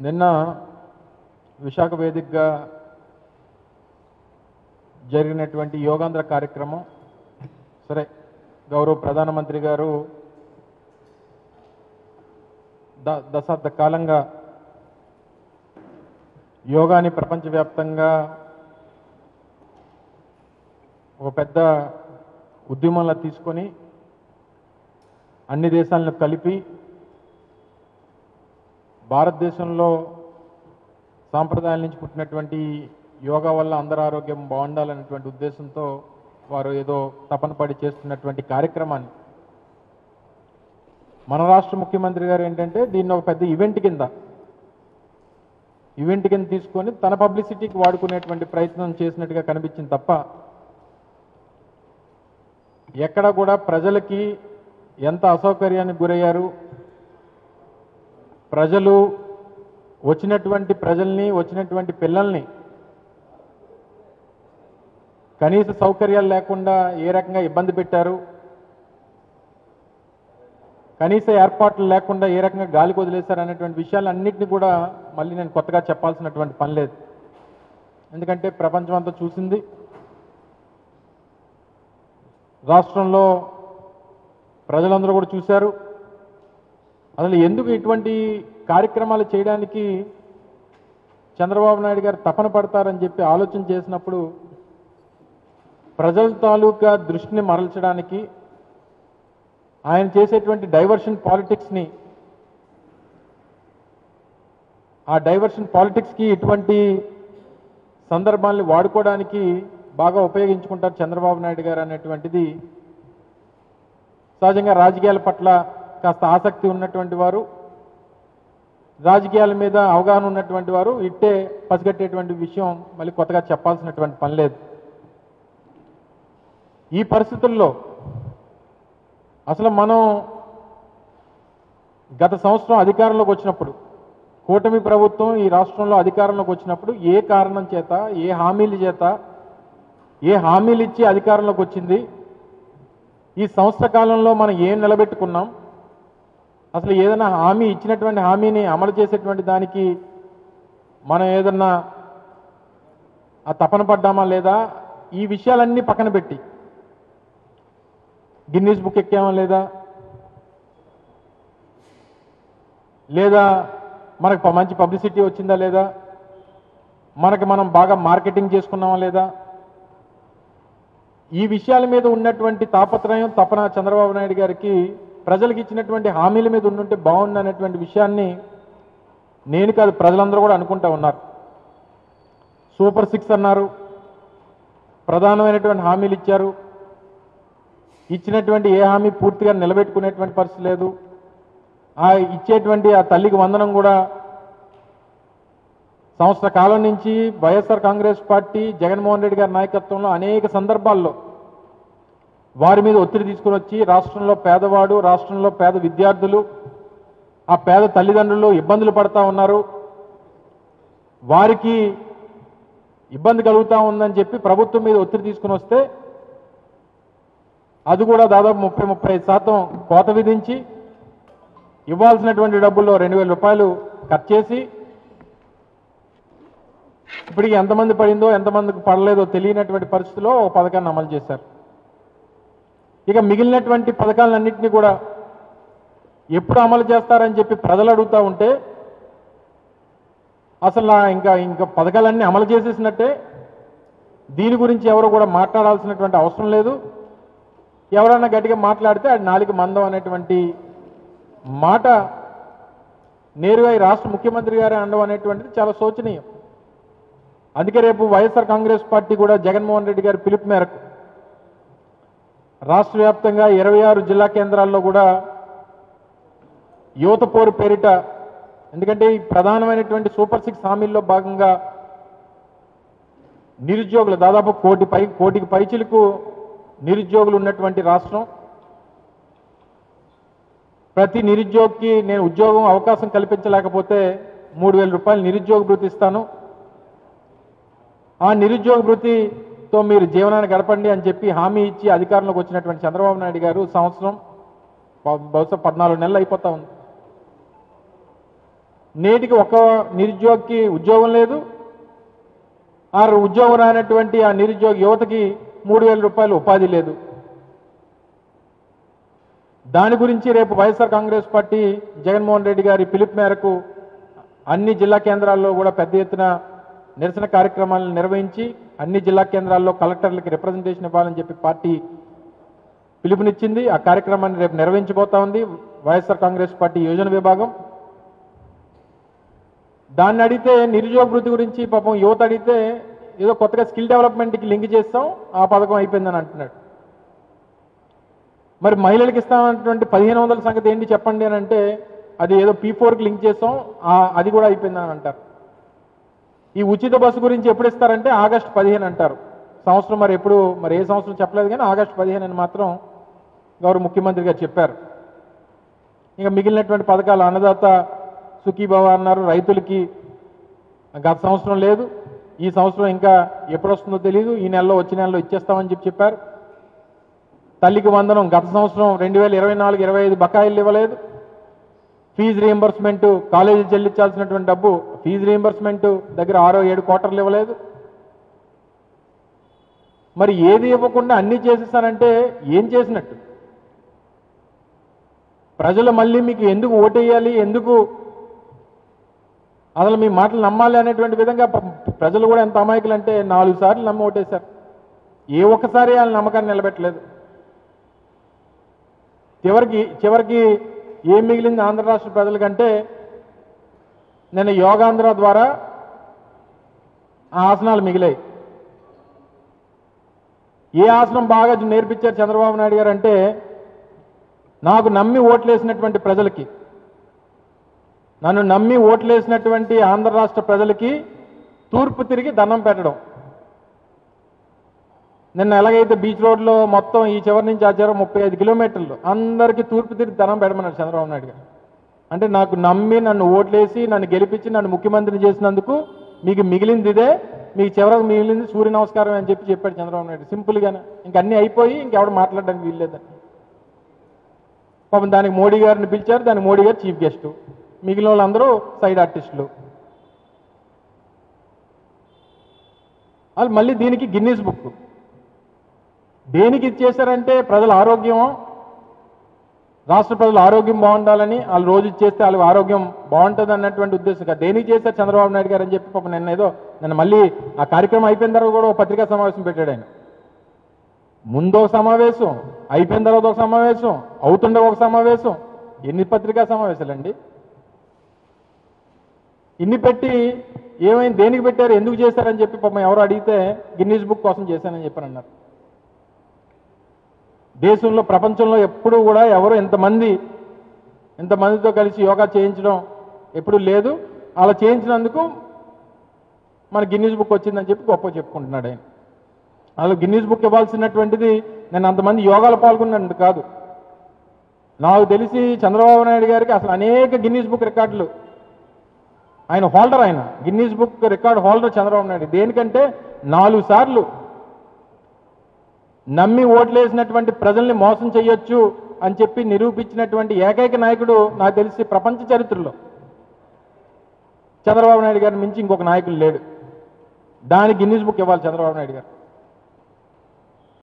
నిన్న విశాఖ వేదికగా జరిగినటువంటి యోగాంధ్ర కార్యక్రమం సరే గౌరవ ప్రధానమంత్రి గారు దశాబ్ద కాలంగా యోగాని ప్రపంచవ్యాప్తంగా ఒక పెద్ద ఉద్యమంలా తీసుకొని అన్ని దేశాలను కలిపి భారతదేశంలో సాంప్రదాయాల నుంచి పుట్టినటువంటి యోగా వల్ల అందరి ఆరోగ్యం బాగుండాలనేటువంటి ఉద్దేశంతో వారు ఏదో తపన పడి చేస్తున్నటువంటి కార్యక్రమాన్ని మన రాష్ట్ర ముఖ్యమంత్రి గారు ఏంటంటే దీన్ని ఒక పెద్ద ఈవెంట్ కింద తీసుకొని తన పబ్లిసిటీకి వాడుకునేటువంటి ప్రయత్నం చేసినట్టుగా కనిపించింది తప్ప ఎక్కడ కూడా ప్రజలకి ఎంత అసౌకర్యానికి గురయ్యారు, ప్రజలు వచ్చినటువంటి పిల్లల్ని కనీస సౌకర్యాలు లేకుండా ఏ రకంగా ఇబ్బంది పెట్టారు, కనీస ఏర్పాట్లు లేకుండా ఏ రకంగా గాలికి వదిలేశారు అనేటువంటి విషయాలన్నింటినీ కూడా మళ్ళీ నేను కొత్తగా చెప్పాల్సినటువంటి పని లేదు. ఎందుకంటే ప్రపంచం అంతా చూసింది. రాష్ట్రంలో ప్రజలందరూ కూడా చూశారు. అసలు ఎందుకు ఇటువంటి కార్యక్రమాలు చేయడానికి చంద్రబాబు నాయుడు గారు తపన పడతారని చెప్పి ఆలోచన చేసినప్పుడు ప్రజల తాలూకా దృష్టిని మరల్చడానికి ఆయన చేసేటువంటి డైవర్షన్ పాలిటిక్స్ని ఆ డైవర్షన్ పాలిటిక్స్కి ఇటువంటి సందర్భాన్ని వాడుకోవడానికి బాగా ఉపయోగించుకుంటారు చంద్రబాబు నాయుడు గారు అనేటువంటిది సహజంగా రాజకీయాల పట్ల కాస్త ఆసక్తి ఉన్నటువంటి వారు, రాజకీయాల మీద అవగాహన ఉన్నటువంటి వారు ఇట్టే పసిగట్టేటువంటి విషయం మళ్ళీ కొత్తగా చెప్పాల్సినటువంటి పని లేదు. ఈ పరిస్థితుల్లో అసలు మనం గత సంవత్సరం అధికారంలోకి వచ్చినప్పుడు కూటమి ప్రభుత్వం ఈ రాష్ట్రంలో అధికారంలోకి వచ్చినప్పుడు ఏ కారణం చేత ఏ హామీలు ఇచ్చి అధికారంలోకి వచ్చింది, ఈ సంవత్సర కాలంలో మనం ఏం నిలబెట్టుకున్నాం, అసలు ఏదైనా హామీ ఇచ్చినటువంటి హామీని అమలు చేసేటువంటి దానికి మనం ఏదన్నా ఆ తపన పడ్డామా లేదా, ఈ విషయాలన్నీ పక్కన పెట్టి గిన్నీస్ బుక్ ఎక్కామా లేదా మనకు మంచి పబ్లిసిటీ వచ్చిందా లేదా, మనం బాగా మార్కెటింగ్ చేసుకున్నామా లేదా, ఈ విషయాల మీద ఉన్నటువంటి తాపత్రయం తపన చంద్రబాబు నాయుడు గారికి ప్రజలకు ఇచ్చినటువంటి హామీల మీద ఉండుంటే బాగుంది అనేటువంటి విషయాన్ని నేను కాదు ప్రజలందరూ కూడా అనుకుంటా ఉన్నారు. సూపర్ 6 అన్నారు, ప్రధానమైనటువంటి హామీలు ఇచ్చారు, ఇచ్చినటువంటి ఏ హామీ పూర్తిగా నిలబెట్టుకునేటువంటి పరిస్థితి లేదు. ఇచ్చేటువంటి ఆ తల్లికి వందనం కూడా సంవత్సర కాలం నుంచి వైఎస్ఆర్ కాంగ్రెస్ పార్టీ జగన్మోహన్ రెడ్డి గారి నాయకత్వంలో అనేక సందర్భాల్లో వారి మీద ఒత్తిడి తీసుకుని వచ్చి రాష్ట్రంలో పేదవాడు, రాష్ట్రంలో పేద విద్యార్థులు, ఆ పేద తల్లిదండ్రులు ఇబ్బందులు పడతా ఉన్నారు, వారికి ఇబ్బంది కలుగుతూ ఉందని చెప్పి ప్రభుత్వం మీద ఒత్తిడి తీసుకుని వస్తే అది కూడా దాదాపు 30-35% కోత విధించి ఇవ్వాల్సినటువంటి డబ్బుల్లో 2,000 రూపాయలు ఖర్చు చేసి ఇప్పటికి ఎంతమంది పడిందో ఎంతమందికి పడలేదో తెలియనటువంటి పరిస్థితిలో ఒక పథకాన్ని అమలు చేశారు. ఇక మిగిలినటువంటి పథకాలన్నింటినీ కూడా ఎప్పుడు అమలు చేస్తారని చెప్పి ప్రజలు అడుగుతూ ఉంటే అసలు ఇంకా పథకాలన్నీ అమలు చేసేసినట్టే, దీని గురించి ఎవరు కూడా మాట్లాడాల్సినటువంటి అవసరం లేదు, ఎవరన్నా గట్టిగా మాట్లాడితే అది నాలుగు మందం అనేటువంటి మాట నేరుగా ఈ రాష్ట్ర ముఖ్యమంత్రి గారే అనడం అనేటువంటిది చాలా శోచనీయం. అందుకే రేపు వైఎస్ఆర్ కాంగ్రెస్ పార్టీ కూడా జగన్మోహన్ రెడ్డి గారి పిలుపు మేరకు రాష్ట్ర వ్యాప్తంగా 26 జిల్లా కేంద్రాల్లో కూడా యువత పోరు పేరిట, ఎందుకంటే ఈ ప్రధానమైనటువంటి సూపర్ 6 హామీల్లో భాగంగా నిరుద్యోగులు దాదాపు కోటికి పైచిలకు నిరుద్యోగులు ఉన్నటువంటి రాష్ట్రం. ప్రతి నిరుద్యోగికి నేను ఉద్యోగం అవకాశం కల్పించలేకపోతే 3,000 రూపాయలు నిరుద్యోగ భృతి ఇస్తాను, ఆ నిరుద్యోగ భృతితో మీరు జీవనాన్ని గడపండి అని చెప్పి హామీ ఇచ్చి అధికారంలోకి వచ్చినటువంటి చంద్రబాబు నాయుడు గారు సంవత్సరం బహుశా 14 నెలలు అయిపోతా ఉంది. నేటికి ఒక నిరుద్యోగికి ఉద్యోగం లేదు. ఆ ఉద్యోగం రానటువంటి ఆ నిరుద్యోగ యువతకి 3,000 రూపాయలు ఉపాధి లేదు. దాని గురించి రేపు వైఎస్ఆర్ కాంగ్రెస్ పార్టీ జగన్మోహన్ రెడ్డి గారి పిలుపు మేరకు అన్ని జిల్లా కేంద్రాల్లో కూడా పెద్ద ఎత్తున నిరసన కార్యక్రమాలను నిర్వహించి అన్ని జిల్లా కేంద్రాల్లో కలెక్టర్లకి రిప్రజెంటేషన్ ఇవ్వాలని చెప్పి పార్టీ పిలుపునిచ్చింది. ఆ కార్యక్రమాన్ని రేపు నిర్వహించబోతా ఉంది వైఎస్ఆర్ కాంగ్రెస్ పార్టీ యోజన విభాగం. దాన్ని అడిగితే నిరుద్యోగ వృత్తి గురించి పాపం యువత అడిగితే ఏదో కొత్తగా స్కిల్ డెవలప్మెంట్కి లింక్ చేస్తాం, ఆ పథకం అయిపోయిందని అంటున్నాడు. మరి మహిళలకు ఇస్తామన్నటువంటి 1,500 సంగతి ఏంటి చెప్పండి అని అంటే అది ఏదో P4కి లింక్ చేస్తాం, అది కూడా అయిపోయిందని అంటారు. ఈ ఉచిత బస్సు గురించి ఎప్పుడు ఇస్తారంటే ఆగస్టు 15 అంటారు. సంవత్సరం మరి ఎప్పుడు మరి ఏ సంవత్సరం చెప్పలేదు కానీ ఆగస్టు 15 అని మాత్రం గౌరవ ముఖ్యమంత్రి గారు చెప్పారు. ఇంకా మిగిలినటువంటి పథకాలు అన్నదాత సుఖీభవ అన్నారు, రైతులకి గత సంవత్సరం లేదు, ఈ సంవత్సరం ఇంకా ఎప్పుడు వస్తుందో తెలియదు, ఈ నెలలో వచ్చే నెలలో ఇచ్చేస్తామని చెప్పారు. తల్లికి వందనం గత సంవత్సరం 2024-25 బకాయిలు ఇవ్వలేదు. ఫీజు రీఎంబర్స్మెంట్ కాలేజీ చెల్లించాల్సినటువంటి డబ్బు ఫీజు రీఎంబర్స్మెంట్ దగ్గర 6-7 క్వార్టర్లు ఇవ్వలేదు. మరి ఏది ఇవ్వకుండా అన్నీ చేసేస్తానంటే ఏం చేసినట్టు? ప్రజలు మళ్ళీ మీకు ఎందుకు ఓటేయాలి, ఎందుకు అసలు మీ మాటలు నమ్మాలి అనేటువంటి విధంగా ప్రజలు కూడా ఎంత అమాయకులు అంటే 4 సార్లు నమ్మి ఓటేశారు. ఏ ఒక్కసారి వాళ్ళ నమ్మకాన్ని నిలబెట్టలేదు. చివరికి ఏం మిగిలింది ఆంధ్ర రాష్ట్ర ప్రజలకంటే నేను యోగాంధ్ర ద్వారా ఆ ఆసనాలు మిగిలాయి. ఏ ఆసనం బాగా నేర్పించారు చంద్రబాబు నాయుడు గారు అంటే నాకు నమ్మి ఓట్లేసినటువంటి ప్రజలకి, నన్ను నమ్మి ఓట్లేసినటువంటి ఆంధ్ర రాష్ట్ర ప్రజలకి తూర్పు తిరిగి దండం పెట్టడం. నిన్న ఎలాగైతే బీచ్ రోడ్లో మొత్తం ఈ చివరి నుంచి ఆ చివరి 35 కిలోమీటర్లు అందరికీ తూర్పు తిరిగి దండం పెట్టమన్నారు చంద్రబాబు నాయుడు గారు. అంటే నాకు నమ్మి నన్ను ఓట్లేసి నన్ను గెలిపించి నన్ను ముఖ్యమంత్రిని చేసినందుకు మీకు మిగిలింది ఇదే, మీకు చివరకు మిగిలింది సూర్య నమస్కారం అని చెప్పాడు చంద్రబాబు నాయుడు సింపుల్గానే. ఇంకన్నీ అయిపోయి ఇంకెవడు మాట్లాడడానికి వీల్లేదని పాపం దానికి మోడీ గారిని పిలిచారు, దానికి మోడీ గారు చీఫ్ గెస్ట్, మిగిలిన వాళ్ళందరూ సైడ్ ఆర్టిస్టులు. వాళ్ళు మళ్ళీ దీనికి గిన్నీస్ బుక్ దేనికి ఇచ్చేశారంటే ప్రజల ఆరోగ్యం, రాష్ట్ర ప్రజల ఆరోగ్యం బాగుండాలని వాళ్ళు రోజు ఇచ్చేస్తే వాళ్ళకి ఆరోగ్యం బాగుంటుంది అన్నటువంటి ఉద్దేశం కాదు. దేనికి చేశారు చంద్రబాబు నాయుడు గారు అని చెప్పి పాపం నిన్న మళ్ళీ ఆ కార్యక్రమం అయిపోయిన తర్వాత కూడా ఒక పత్రికా సమావేశం పెట్టాడు ఆయన. ముందు ఒక సమావేశం, అయిపోయిన తర్వాత ఒక సమావేశం, అవుతుండే ఒక సమావేశం. ఎన్ని పత్రికా సమావేశాలండి? ఇన్ని పెట్టి ఏమైంది, దేనికి పెట్టారు, ఎందుకు చేశారని చెప్పి పాపం ఎవరు అడిగితే గిన్నీస్ బుక్ కోసం చేశానని చెప్పని అన్నారు. దేశంలో ప్రపంచంలో ఎప్పుడూ కూడా ఎవరు ఎంతమందితో కలిసి యోగా చేయించడం ఎప్పుడు లేదు. అలా చేయించినందుకు మన గిన్నీస్ బుక్ వచ్చిందని చెప్పి గొప్ప చెప్పుకుంటున్నాడు ఆయన. అలా గిన్నీస్ బుక్ ఇవ్వాల్సినటువంటిది నేను అంతమంది యోగాలు పాల్గొన్నది కాదు. నాకు తెలిసి చంద్రబాబు నాయుడు గారికి అసలు అనేక గిన్నీస్ బుక్ రికార్డులు ఆయన హోల్డర్, ఆయన Guinness book record holder Chandrababu Naidu. దేనికంటే 4 సార్లు నమ్మి ఓట్లేసినటువంటి ప్రజల్ని మోసం చేయొచ్చు అని చెప్పి నిరూపించినటువంటి ఏకైక నాయకుడు నాకు తెలిసి ప్రపంచ చరిత్రలో చంద్రబాబు నాయుడు గారిని మించి ఇంకొక నాయకుడు లేడు. దానికి గిన్నీస్ బుక్ ఇవ్వాలి చంద్రబాబు నాయుడు గారు.